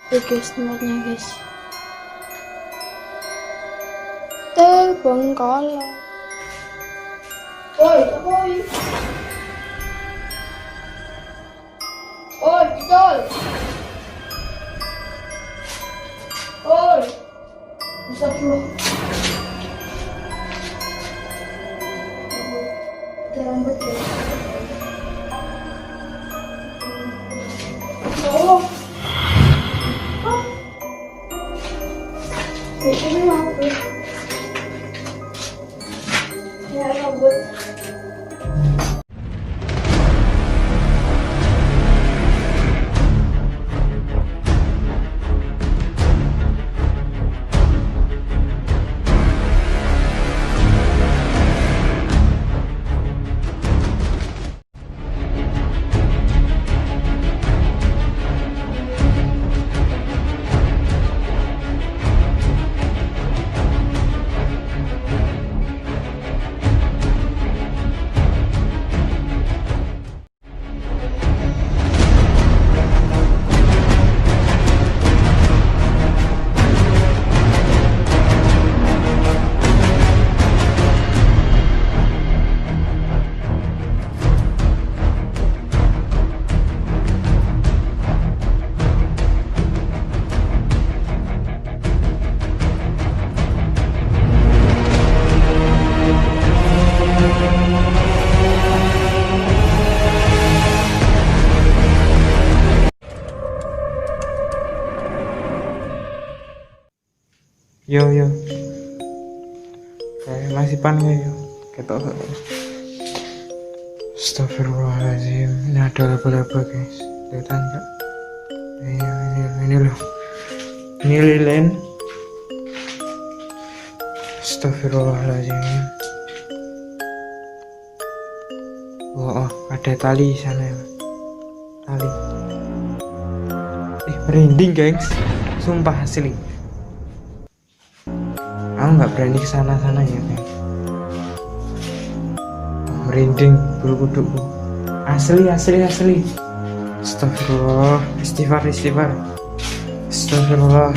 Oke guys, nomornya guys. Terbengkalai. Oi, oi. Oi, betul. Oi. Bisa dulu. Terlambat ya. Oh. Ini apa? Ya, rambut. Yo yo, masih panas yo, ketok. Astagfirullahaladzim, ini ada laba-laba guys, kelihatan nggak? Ini loh, ini lilin. Astagfirullahaladzim. Oh, ada tali di sana ya. Tali. Merinding gengs, sumpah asli. Aku nggak berani kesana ya kan. Merinding bulu kudukku. Asli. Astagfirullah, istighfar. Astagfirullah.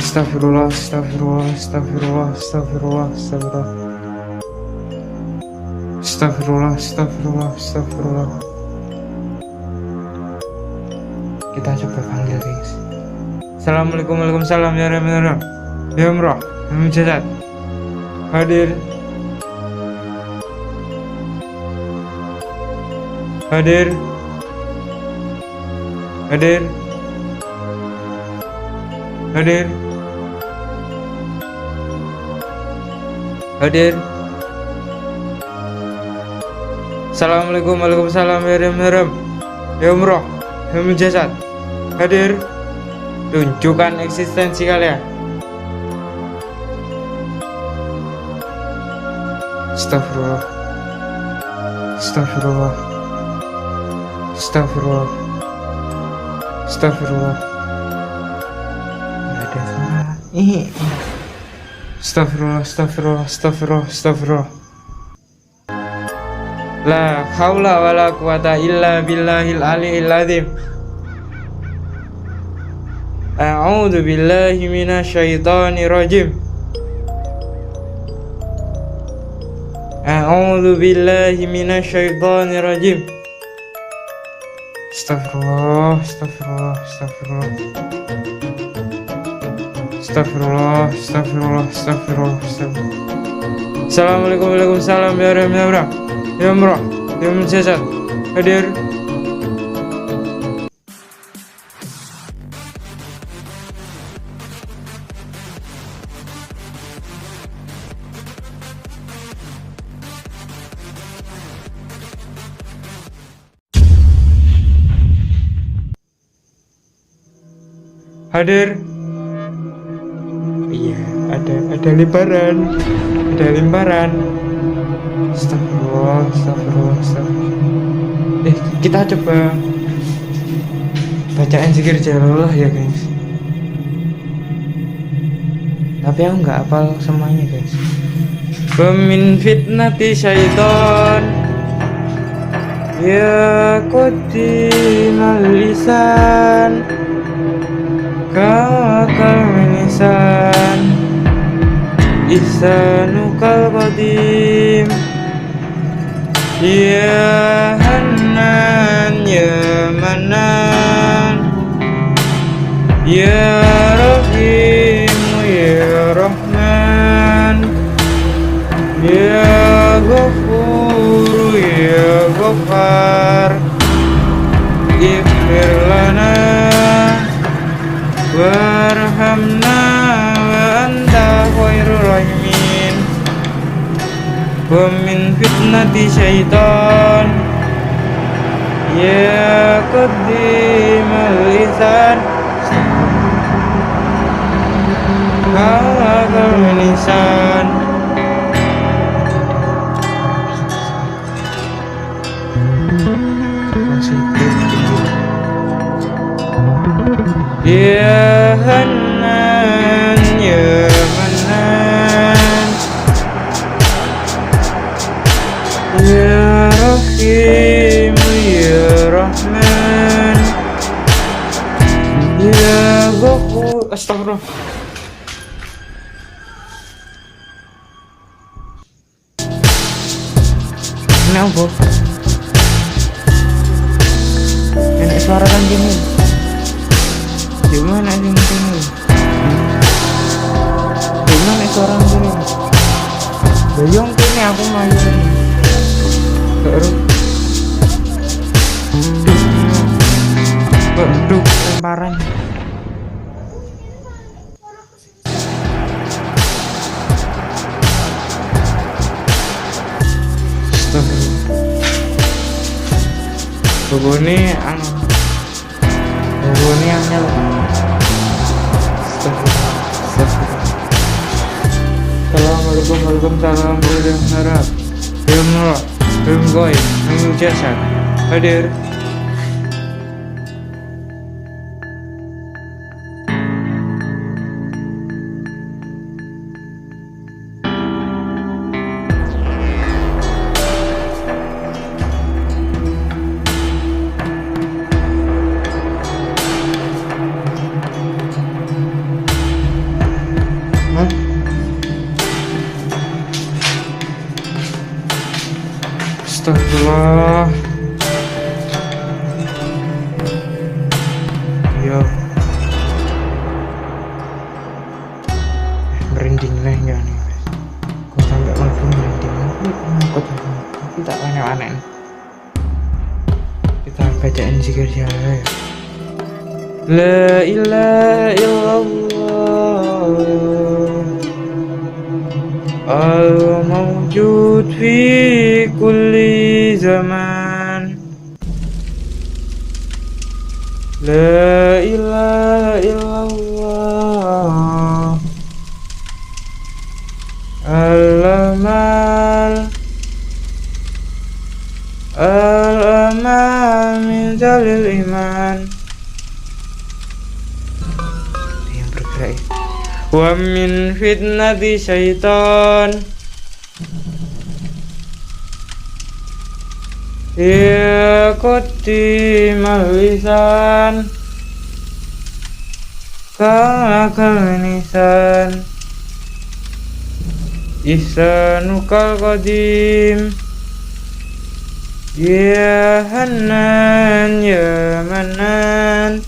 Kita coba panggil guys. Assalamualaikum, waalaikumsalam ya Rahman. Ya Umrah, Mujazat. Hadir. Assalamualaikum, waalaikumsalam ya Rahman. Ya Umrah, ya Mujazat. Hadir. Tunjukkan eksistensi kalian. Astagfirullah. Nggak ada suara. Astagfirullah. La haula wala quwata illa billahil aliyil azim. A'udzu billahi minasyaitonir rajim. A'udzu billahi minasyaitonir rajim. Astagfirullah. Assalamualaikum, waalaikumsalam ya Rahman. Ya Umrah, ya Mujazat. Hadir. Hadir. Iya, ada lembaran. Astagfirullah. Kita coba bacaan zikir jalalullah ya guys. Tapi aku nggak hafal semuanya guys. Min fitnati syaiton, ya qatinal lisan, kalmenisan ihsanukal qadim. Ya Hanan ya Manan ya Rahim ya Rahman ya Ghafur ya Ghaffar ighfir lana warhamna wa anta khairur rahimin wa min fitnati syaitan ya qaddimal ihsan kalakal menisan. Ya Hanan ya Manan ya Rahim ya Rahman ya Ghafur. Astagfirullah. Ini apa? Enak suara kan gini. Gimana sih ini? Gimana suara gini? Bayang kini aku main. Baru. Duk lemparan. Bobo ini angel. Assalamualaikum warahmatullahi wabarakatuh. Bismillah. Goy, mengucapkan hadir. Astagfirullah. Yo. Merinding nih enggak nih. Kok sampai langsung merinding. Kok tak aneh-aneh. Kita bacain zikir siapa ya. La ilaha illallah al-mawjud fi kulli zaman. La ilaha illallah al-amal min jalil iman. Yang bergerak. Wa min fitnati syaitan ya qaddimal lisan kalakal nisan ihsanukal qadim ya Hanan ya Manan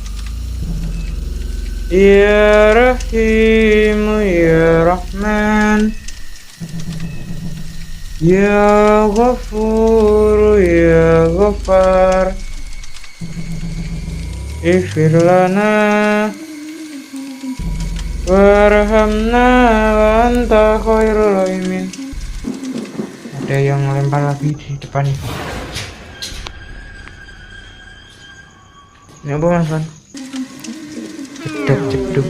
ya Rahim ya Rahman ya Ghafur ya Ghaffar ighfir lana warhamna wa anta khairul rahimin. Ada yang lempar lagi di depan ini. Ini apa Mas Van? Jeduk.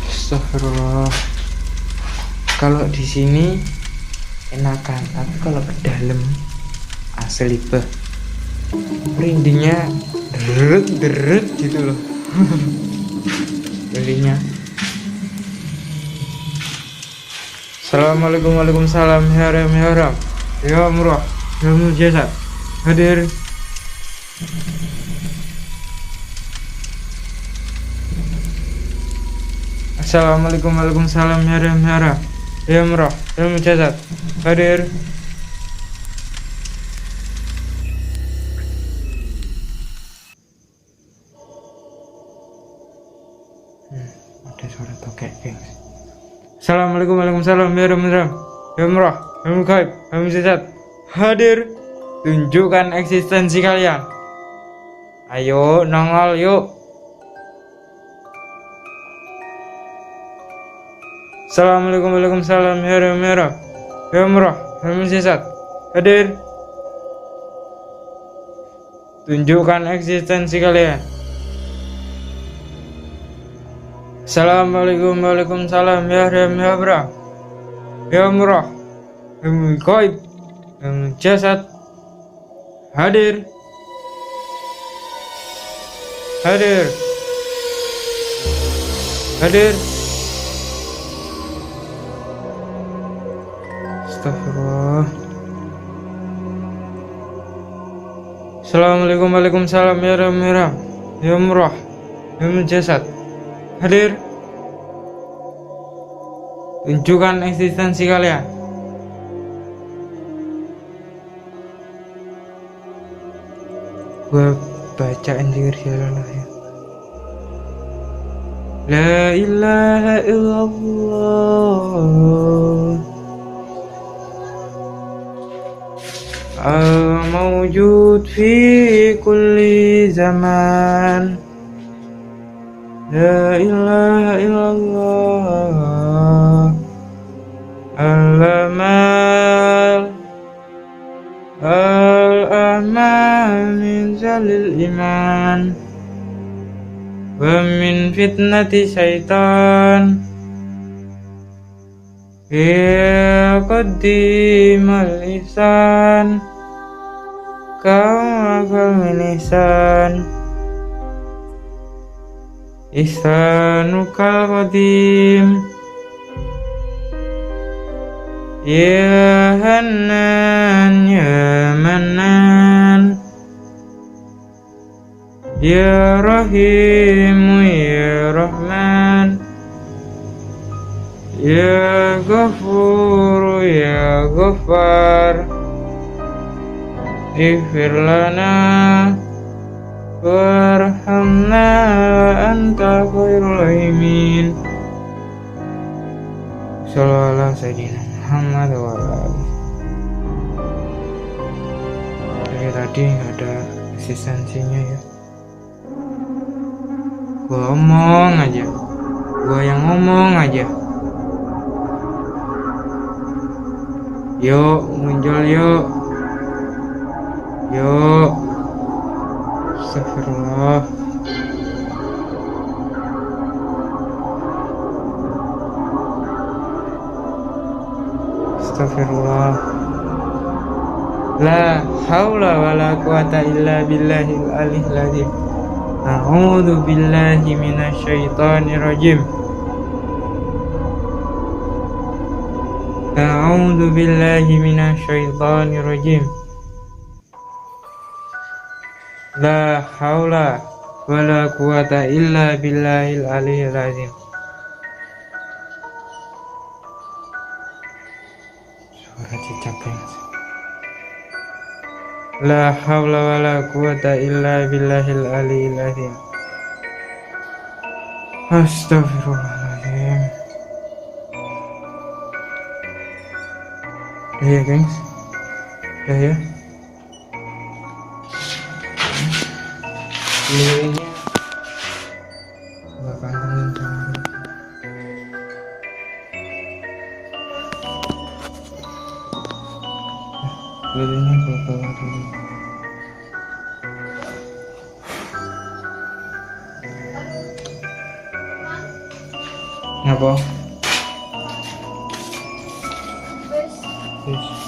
Astagfirullah. Kalau di sini enakan, tapi kalau ke dalam asli bah merindingnya deret gitu loh. Merindingnya. Assalamualaikum waalaikumsalam ya Ram ya Ram ya Murah ya Mujizat hadir. Assalamualaikum waalaikumsalam ya Ram ya Ram ya Murah ya Mujazat hadir. Ada suara tokek gengs. Assalamualaikum waalaikumsalam ya Ram ya Murah ya Mukhaib ya Mujazat hadir. Tunjukkan eksistensi kalian. Ayo nongol yuk. Assalamualaikum waalaikumsalam ya Ram ya Murah ya Mujazat hadir. Tunjukkan eksistensi kalian. Assalamualaikum waalaikumsalam ya Ram ya Murah ya Murah ya Mukhaib ya Mujazat hadir. Hadir. Astagfirullah. Assalamualaikum waalaikumsalam ya Ram ya Murah ya Mujazat hadir. Tunjukkan eksistensi kalian. Gua bacaan zikir sialah ya. La ilaha illallah al-mawjud fi kulli zaman. La ilaha illallah al-amal al-amal min zalil iman wa min fitnati syaitan ya qaddimal ihsan kawakal ihsan ihsanukal qadim ya Hannan ya Mannan ya Rahimu ya Rahman ya Ghafuru ya Ghaffar ighfir lana warhamna anta khairul rahimin. Sallallahu sayyidina Muhammad wa alihi. Dari tadi nggak ada eksistensinya ya. Gua ngomong aja, gua yang ngomong aja. Yuk muncul yuk. Yuk. Astagfirullah. Astagfirullah. La haula wala quwata illa billahil aliyil azim. A'udzu billahi minasyaitonir rajim. A'udzu billahi minasyaitonir rajim. La haula wala quwata illa billahil aliyil azim. Suara cicak banget. La haula wala quwata illa billahil aliyil azim. Astagfirullahaladzim. Udah ya gengs. Udah ya. Lilinnya gak pantengin sama lilinnya gue bawa dulu. Ngapa? Wes. Yes.